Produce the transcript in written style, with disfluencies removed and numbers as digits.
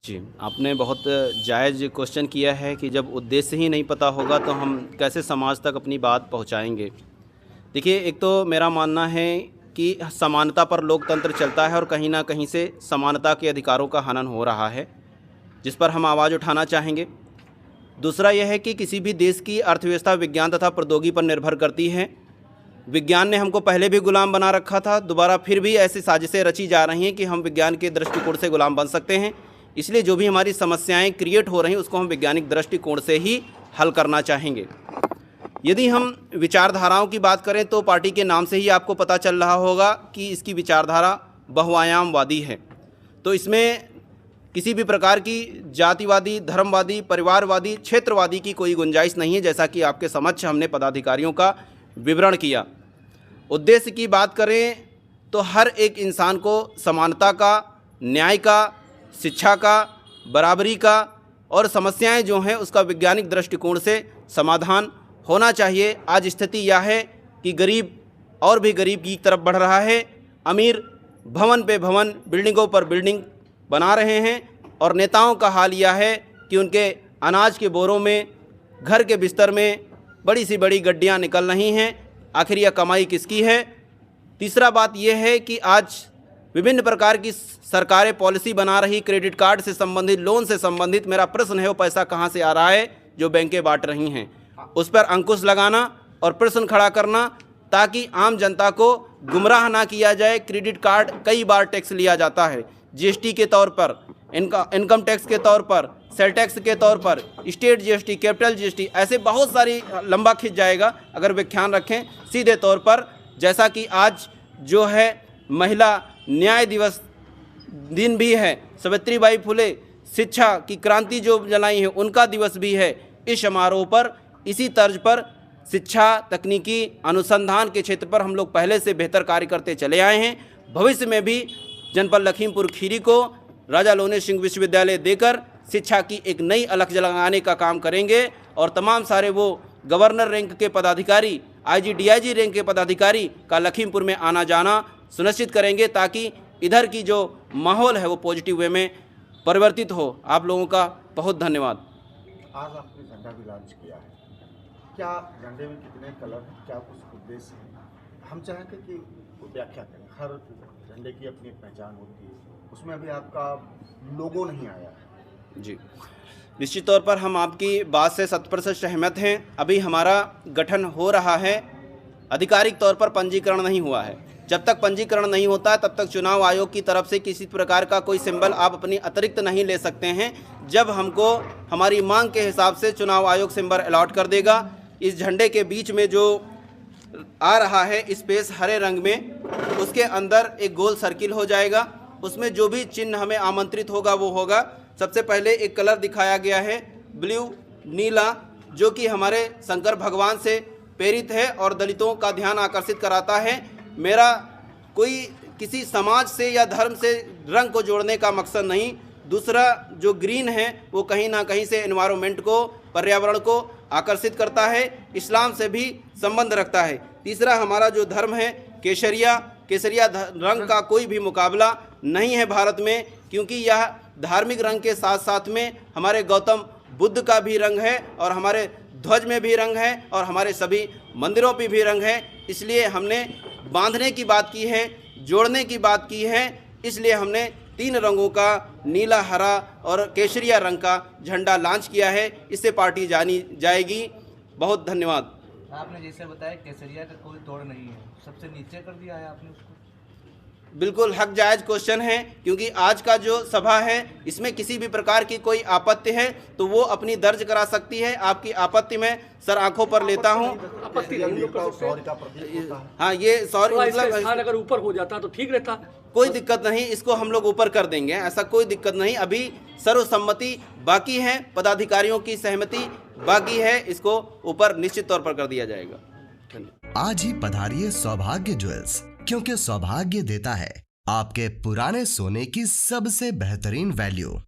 जी, आपने बहुत जायज़ क्वेश्चन किया है कि जब उद्देश्य ही नहीं पता होगा तो हम कैसे समाज तक अपनी बात पहुंचाएंगे। देखिए, एक तो मेरा मानना है कि समानता पर लोकतंत्र चलता है और कहीं न कहीं से समानता के अधिकारों का हनन हो रहा है, जिस पर हम आवाज़ उठाना चाहेंगे। दूसरा यह है कि किसी भी देश की अर्थव्यवस्था विज्ञान तथा प्रौद्योगिकी पर निर्भर करती है। विज्ञान ने हमको पहले भी गुलाम बना रखा था, दोबारा फिर भी ऐसी साजिशें रची जा रही हैं कि हम विज्ञान के दृष्टिकोण से गुलाम बन सकते हैं। इसलिए जो भी हमारी समस्याएं क्रिएट हो रही हैं उसको हम वैज्ञानिक दृष्टिकोण से ही हल करना चाहेंगे। यदि हम विचारधाराओं की बात करें तो पार्टी के नाम से ही आपको पता चल रहा होगा कि इसकी विचारधारा बहुआयामवादी है। तो इसमें किसी भी प्रकार की जातिवादी, धर्मवादी, परिवारवादी, क्षेत्रवादी की कोई गुंजाइश नहीं है, जैसा कि आपके समक्ष हमने पदाधिकारियों का विवरण किया। उद्देश्य की बात करें तो हर एक इंसान को समानता का, न्याय का, शिक्षा का, बराबरी का और समस्याएं जो हैं उसका वैज्ञानिक दृष्टिकोण से समाधान होना चाहिए। आज स्थिति यह है कि गरीब और भी गरीब की तरफ बढ़ रहा है। अमीर भवन पे भवन, बिल्डिंगों पर बिल्डिंग बना रहे हैं और नेताओं का हाल यह है कि उनके अनाज के बोरों में, घर के बिस्तर में बड़ी सी बड़ी गड्डियां निकल रही हैं। आखिर यह कमाई किसकी है? तीसरा बात यह है कि आज विभिन्न प्रकार की सरकारें पॉलिसी बना रही, क्रेडिट कार्ड से संबंधित, लोन से संबंधित। मेरा प्रश्न है वो पैसा कहाँ से आ रहा है जो बैंकें बांट रही हैं? उस पर अंकुश लगाना और प्रश्न खड़ा करना ताकि आम जनता को गुमराह ना किया जाए। क्रेडिट कार्ड कई बार टैक्स लिया जाता है, जीएसटी के तौर पर, इनकम टैक्स के तौर पर, सेल टैक्स के तौर पर, स्टेट जीएसटी, कैपिटल जीएसटी, ऐसे बहुत सारी, लंबा खिंच जाएगा अगर व्याख्यान रखें। सीधे तौर पर जैसा कि आज जो है महिला न्याय दिवस दिन भी है, सावित्रीबाई फुले शिक्षा की क्रांति जो जलाई है उनका दिवस भी है। इस समारोह पर इसी तर्ज पर शिक्षा, तकनीकी, अनुसंधान के क्षेत्र पर हम लोग पहले से बेहतर कार्य करते चले आए हैं। भविष्य में भी जनपद लखीमपुर खीरी को राजा लोने सिंह विश्वविद्यालय देकर शिक्षा की एक नई अलख जलाने का काम करेंगे और तमाम सारे वो गवर्नर रैंक के पदाधिकारी, आईजी, डीआईजी रैंक के पदाधिकारी का लखीमपुर में आना जाना सुनिश्चित करेंगे ताकि इधर की जो माहौल है वो पॉजिटिव वे में परिवर्तित हो। आप लोगों का बहुत धन्यवाद। आज आपने झंडा भी लॉन्च किया है, क्या झंडे में कितने कलर हैं, क्या कुछ उद्देश्य है? हम चाहेंगे कि व्याख्या करें। हर झंडे की अपनी एक पहचान होती है, उसमें अभी आपका लोगो नहीं आया है। जी, निश्चित तौर पर हम आपकी बात से 100% सहमत हैं। अभी हमारा गठन हो रहा है, आधिकारिक तौर पर पंजीकरण नहीं हुआ है। जब तक पंजीकरण नहीं होता तब तक चुनाव आयोग की तरफ से किसी प्रकार का कोई सिंबल आप अपनी अतिरिक्त नहीं ले सकते हैं। जब हमको हमारी मांग के हिसाब से चुनाव आयोग सिंबल अलॉट कर देगा, इस झंडे के बीच में जो आ रहा है स्पेस हरे रंग में, उसके अंदर एक गोल सर्किल हो जाएगा। उसमें जो भी चिन्ह हमें आमंत्रित होगा वो होगा। सबसे पहले एक कलर दिखाया गया है ब्लू, नीला, जो कि हमारे शंकर भगवान से प्रेरित है और दलितों का ध्यान आकर्षित कराता है। मेरा कोई किसी समाज से या धर्म से रंग को जोड़ने का मकसद नहीं। दूसरा जो ग्रीन है वो कहीं ना कहीं से एनवायरनमेंट को, पर्यावरण को आकर्षित करता है, इस्लाम से भी संबंध रखता है। तीसरा हमारा जो धर्म है केसरिया रंग का कोई भी मुकाबला नहीं है भारत में, क्योंकि यह धार्मिक रंग के साथ साथ में हमारे गौतम बुद्ध का भी रंग है और हमारे ध्वज में भी रंग है और हमारे सभी मंदिरों पे भी रंग है। इसलिए हमने बांधने की बात की है, जोड़ने की बात की है। इसलिए हमने 3 रंगों का, नीला, हरा और केसरिया रंग का झंडा लॉन्च किया है। इससे पार्टी जानी जाएगी। बहुत धन्यवाद। आपने जैसे बताया केसरिया का कोई तोड़ नहीं है, सबसे नीचे कर दिया है आपने उसको। बिल्कुल हक जायज क्वेश्चन है, क्योंकि आज का जो सभा है इसमें किसी भी प्रकार की कोई आपत्ति है तो वो अपनी दर्ज करा सकती है। आपकी आपत्ति में सर आंखों पर लेता हूँ। हाँ, ये सॉरी मतलब अगर ऊपर हो जाता तो ठीक रहता। कोई दिक्कत नहीं, इसको हम लोग ऊपर कर देंगे, ऐसा कोई दिक्कत नहीं। अभी सर्वसम्मति बाकी है, पदाधिकारियों की सहमति बाकी है, इसको ऊपर निश्चित तौर पर कर दिया जाएगा। आज ही पधारिए सौभाग्य ज्वेल्स, क्योंकि सौभाग्य देता है आपके पुराने सोने की सबसे बेहतरीन वैल्यू।